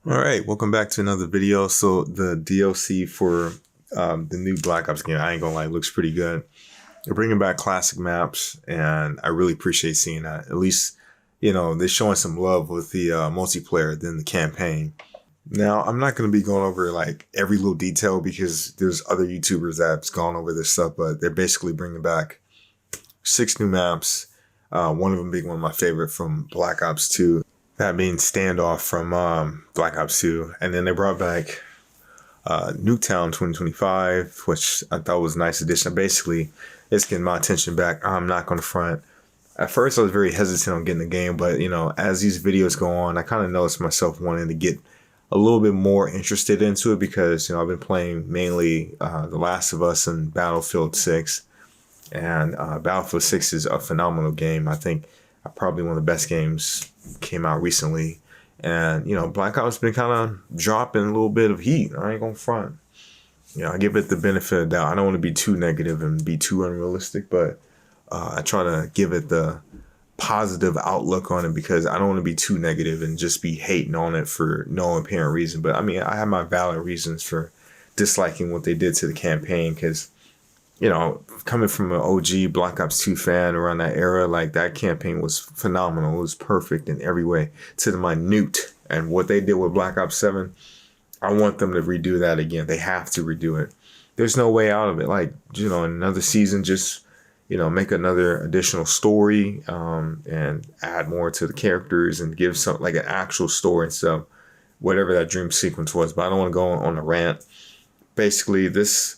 All right, welcome back to another video. So the DLC for the new Black Ops game, I ain't gonna lie, looks pretty good. They're bringing back classic maps, and I really appreciate seeing that. At least, they're showing some love with the multiplayer than the campaign. Now, I'm not going to be going over like every little detail because there's other YouTubers that's gone over this stuff, but they're basically bringing back 6 new maps. One of them being one of my favorite from Black Ops 2. That being Standoff from Black Ops 2. And then they brought back Nuketown 2025, which I thought was a nice addition. Basically, it's getting my attention back. I'm not going to front. At first, I was very hesitant on getting the game, but, as these videos go on, I kind of noticed myself wanting to get a little bit more interested into it because, I've been playing mainly The Last of Us and Battlefield 6. And Battlefield 6 is a phenomenal game. I think probably one of the best games came out recently. And, Black Ops been kind of dropping a little bit of heat. I ain't gonna front. I give it the benefit of the doubt. I don't want to be too negative and be too unrealistic, but I try to give it the positive outlook on it because I don't want to be too negative and just be hating on it for no apparent reason. But I mean, I have my valid reasons for disliking what they did to the campaign because, coming from an OG Black Ops 2 fan around that era, like that campaign was phenomenal. It was perfect in every way to the minute. And what they did with Black Ops 7, I want them to redo that again. They have to redo it. There's no way out of it. Like, another season, just, make another additional story and add more to the characters and give some like an actual story and stuff, whatever that dream sequence was. But I don't want to go on a rant. Basically, this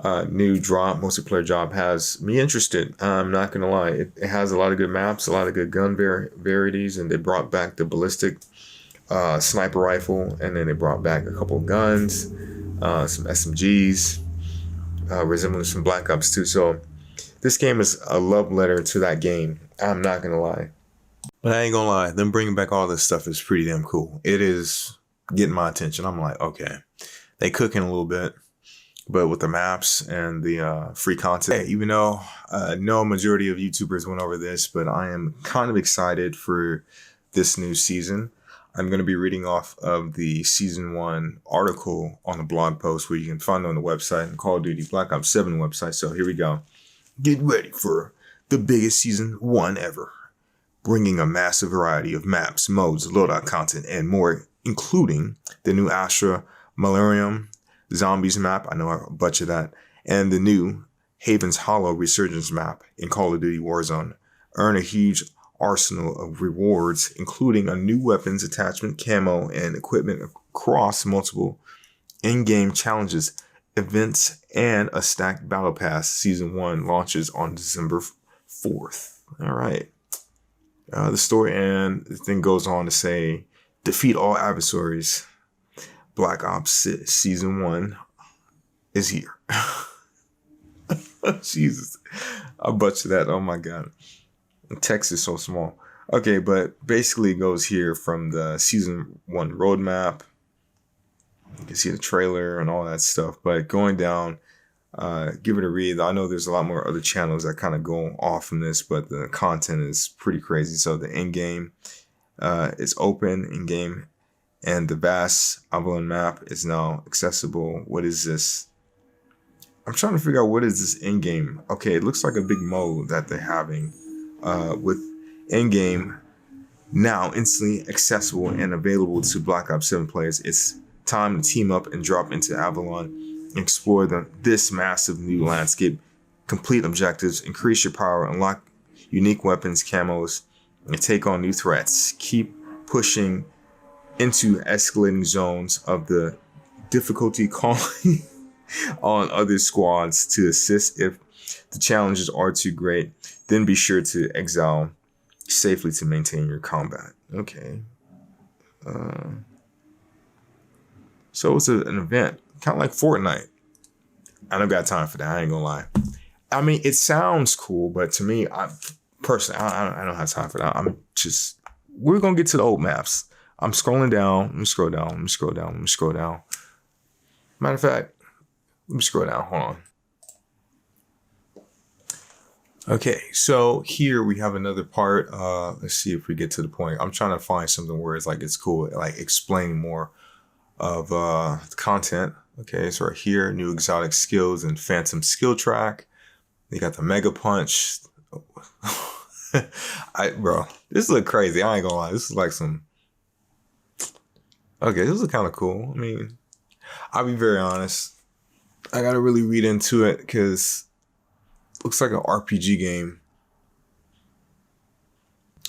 new multiplayer drop has me interested. I'm not gonna lie, it has a lot of good maps, a lot of good gun varieties, and they brought back the ballistic sniper rifle, and then they brought back a couple of guns, some SMGs, resembling some Black Ops 2. So this game is a love letter to that game. I'm not gonna lie, but I ain't gonna lie, them bringing back all this stuff is pretty damn cool. It is getting my attention. I'm like, okay, they cooking a little bit. But with the maps and the free content, even though no majority of YouTubers went over this, but I am kind of excited for this new season. I'm going to be reading off of the Season 1 article on the blog post where you can find on the website and Call of Duty Black Ops 7 website. So here we go. Get ready for the biggest Season 1 ever, bringing a massive variety of maps, modes, loadout content, and more, including the new Astra Millennium Zombies map, I know I butchered that, and the new Haven's Hollow Resurgence map in Call of Duty Warzone. Earn a huge arsenal of rewards, including a new weapons attachment, camo, and equipment across multiple in-game challenges, events, and a stacked battle pass. Season 1 launches on December 4th. All right. The story and the thing goes on to say, defeat all adversaries. Black Ops Season 1 is here. Jesus. I butchered that. Oh my God. The text is so small. Okay, but basically it goes here from the Season 1 roadmap. You can see the trailer and all that stuff. But going down, give it a read. I know there's a lot more other channels that kind of go off from this, but the content is pretty crazy. So the in-game is open in-game. And the vast Avalon map is now accessible. What is this? I'm trying to figure out what is this in-game. Okay, it looks like a big mode that they're having with in-game now instantly accessible and available to Black Ops 7 players. It's time to team up and drop into Avalon and explore this massive new landscape. Complete objectives, increase your power, unlock unique weapons, camos, and take on new threats. Keep pushing into escalating zones of the difficulty, calling on other squads to assist if the challenges are too great. Then be sure to exile safely to maintain your combat. Okay. So it's an event, kind of like Fortnite. I don't got time for that. I ain't gonna lie. I mean, it sounds cool, but to me, I don't have time for that. We're gonna get to the old maps. I'm scrolling down. Let me scroll down. Matter of fact, let me scroll down. Hold on. Okay, so here we have another part. Let's see if we get to the point. I'm trying to find something where it's like it's cool, like explaining more of content. Okay, so right here, new exotic skills and phantom skill track. They got the mega punch. Bro, this look crazy. I ain't gonna lie. This is like some. Okay, this is kind of cool. I mean, I'll be very honest. I gotta really read into it because it looks like an RPG game.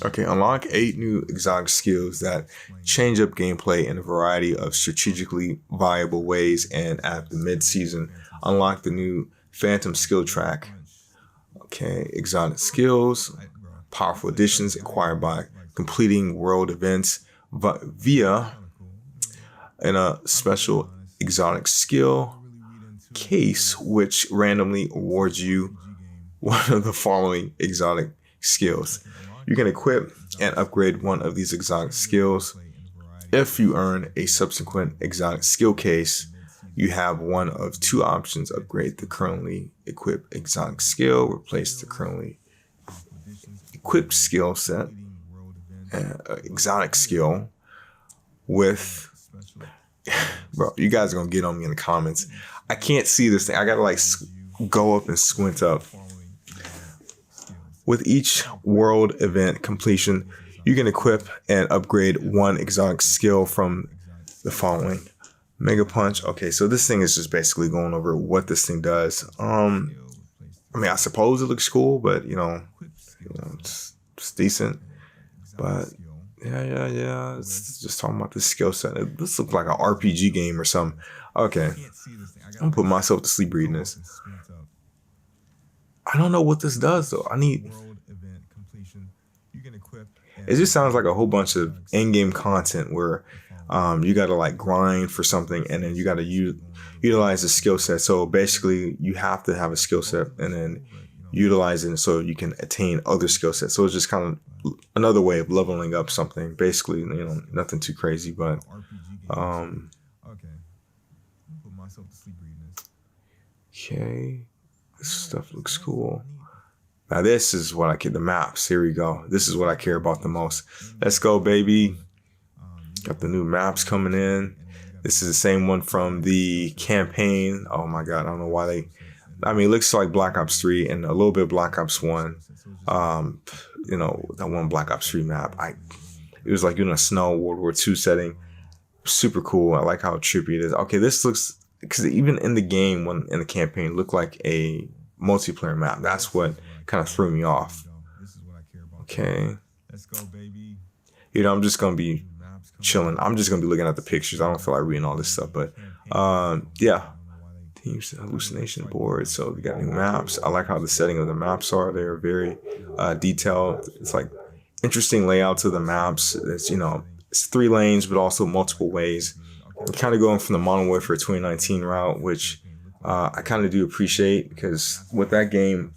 Okay, unlock 8 new exotic skills that change up gameplay in a variety of strategically viable ways, and at the mid-season, unlock the new Phantom skill track. Okay, exotic skills, powerful additions acquired by completing world events via in a special exotic skill case, which randomly awards you one of the following exotic skills. You can equip and upgrade one of these exotic skills. If you earn a subsequent exotic skill case, you have one of 2 options: upgrade the currently equipped exotic skill, replace the currently equipped skill set, exotic skill with, bro, you guys are gonna get on me in the comments. I can't see this thing. I gotta like go up and squint up. With each world event completion, you can equip and upgrade one exotic skill from the following. Mega Punch. Okay, so this thing is just basically going over what this thing does. I mean, I suppose it looks cool, but you know it's decent. But yeah. It's just talking about the skill set. This looks like an RPG game or something. Okay, I'm gonna put myself to sleep reading this. I don't know what this does though. It just sounds like a whole bunch of in-game content where you got to like grind for something, and then you got to utilize the skill set. So basically, you have to have a skill set and then utilize it so you can attain other skill sets. So it's just kind of another way of leveling up something. Basically, you know, nothing too crazy, but okay, this stuff looks cool. Now this is what I care. The maps. Here we go. This is what I care about the most. Let's go, baby. Got the new maps coming in. This is the same one from the campaign. Oh my God, I don't know why they. I mean, it looks like Black Ops 3 and a little bit of Black Ops 1. You know, that one Black Ops 3 map. It was like in a snow World War II setting. Super cool. I like how trippy it is. Okay, this looks, because even in the game, when in the campaign, it looked like a multiplayer map. That's what kind of threw me off. Okay. Let's go, baby. You know, I'm just gonna be chilling. I'm just gonna be looking at the pictures. I don't feel like reading all this stuff, but yeah. Teams hallucination board. So we got new maps. I like how the setting of the maps are. They're very detailed. It's like interesting layouts of the maps. It's, you know, it's 3 lanes, but also multiple ways. I'm kind of going from the Modern Warfare 2019 route, which I kind of do appreciate, because with that game,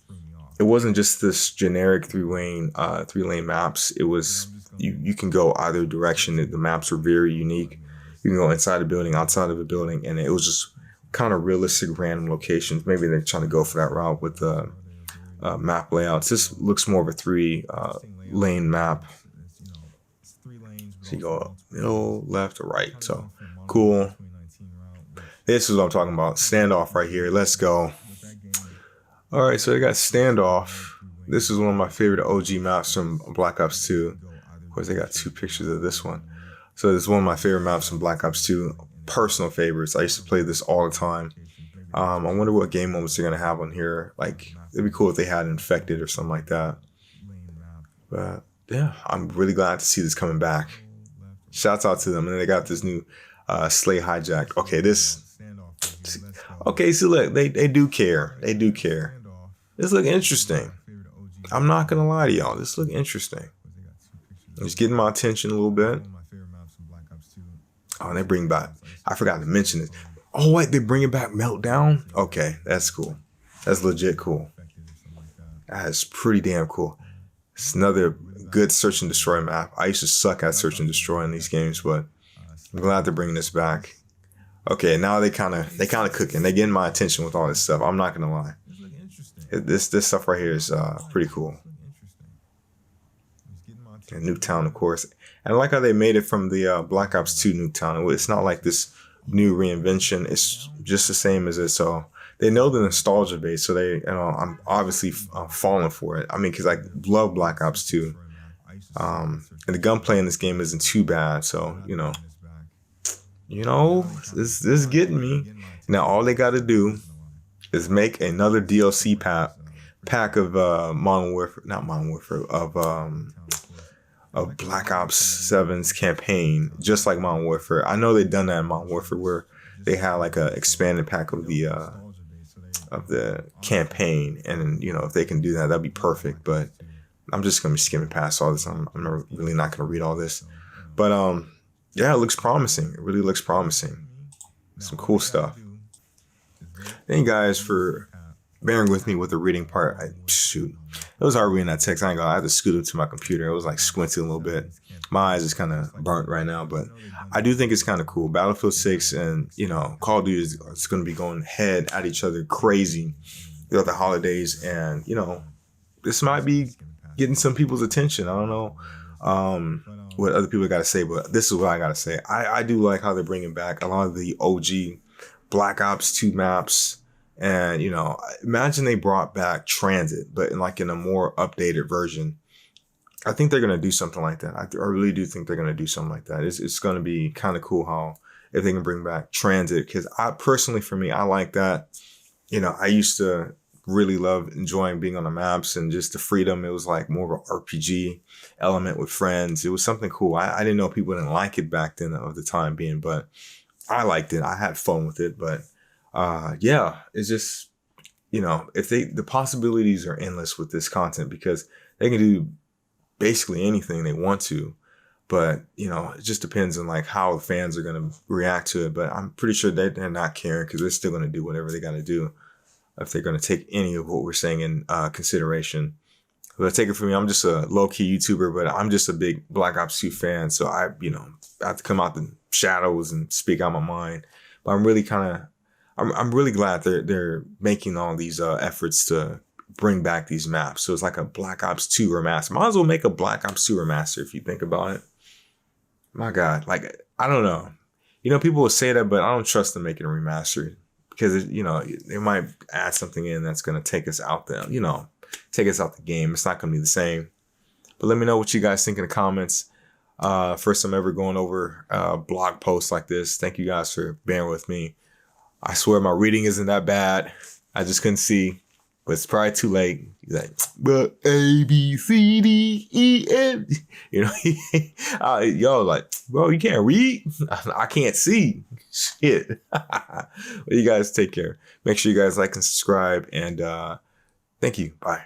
it wasn't just this generic 3-lane maps. It was, you can go either direction. The maps were very unique. You can go inside a building, outside of a building, and it was just kind of realistic random locations. Maybe they're trying to go for that route with the map layouts. This looks more of a 3-lane map. So you go up, middle, left, or right. So cool. This is what I'm talking about. Standoff right here. Let's go. All right, so they got Standoff. This is one of my favorite OG maps from Black Ops 2. Of course, they got 2 pictures of this one. So this is one of my favorite maps from Black Ops 2. Personal favorites. I used to play this all the time. I wonder what game moments they're gonna have on here. Like, it'd be cool if they had Infected or something like that. But yeah, I'm really glad to see this coming back. Shouts out to them. And then they got this new Slay Hijacked. Okay, okay, so look, they do care. They do care. This look interesting. I'm not gonna lie to y'all. This look interesting. It's getting my attention a little bit. Oh, and they bring back, I forgot to mention it. Oh, wait, they bring it back Meltdown? Okay, that's cool. That's legit cool. That is pretty damn cool. It's another good search and destroy map. I used to suck at search and destroy in these games, but I'm glad they're bringing this back. Okay, now they kind of cooking. They getting my attention with all this stuff. I'm not gonna lie. This stuff right here is pretty cool. And Nuketown, of course. And I like how they made it from the Black Ops 2 Nuketown. It's not like this new reinvention. It's just the same as it. So they know the nostalgia base. So they, I'm obviously falling for it. I mean, because I love Black Ops 2. And the gunplay in this game isn't too bad. So, this is getting me. Now, all they got to do is make another DLC pack of Modern Warfare, not Modern Warfare, of Black Ops 7's campaign, just like Modern Warfare. I know they've done that in Modern Warfare where they had like a expanded pack of the campaign, and if they can do that, that'd be perfect. But I'm just gonna be skimming past all this. I'm really not gonna read all this. But yeah, it looks promising. It really looks promising. Some cool stuff. Thank you guys for bearing with me with the reading part. Shoot, it was hard reading that text. I had to scoot up to my computer. It was like squinting a little bit. My eyes is kind of burnt right now, but I do think it's kind of cool. Battlefield 6 and Call of Duty is going to be going head at each other crazy throughout the holidays, and this might be getting some people's attention. I don't know what other people got to say, but this is what I got to say. I do like how they're bringing back a lot of the OG Black Ops 2 maps. And, imagine they brought back Transit, but in a more updated version. I think they're going to do something like that. I really do think they're going to do something like that. It's going to be kind of cool how if they can bring back Transit, because for me, I like that. I used to really love enjoying being on the maps and just the freedom. It was like more of an RPG element with friends. It was something cool. I didn't know people didn't like it back then of the time being, but I liked it. I had fun with it, but yeah, it's just, if the possibilities are endless with this content, because they can do basically anything they want to, but it just depends on like how the fans are going to react to it. But I'm pretty sure they're not caring, because they're still going to do whatever they got to do if they're going to take any of what we're saying in consideration. But take it from me, I'm just a low-key YouTuber, but I'm just a big Black Ops 2 fan. So I have to come out the shadows and speak out my mind. But I'm really I'm really glad they're making all these efforts to bring back these maps. So it's like a Black Ops 2 remaster. Might as well make a Black Ops 2 remaster if you think about it. My God, like, I don't know. People will say that, but I don't trust them making a remaster, because they might add something in that's going to take us out there, take us out the game. It's not going to be the same. But let me know what you guys think in the comments. First time ever going over a blog post like this. Thank you guys for bearing with me. I swear my reading isn't that bad. I just couldn't see, but it's probably too late. He's like, but A, B, C, D, E, F. Yo, like, bro, you can't read? I can't see. Shit. Well, you guys take care. Make sure you guys like and subscribe, and thank you. Bye.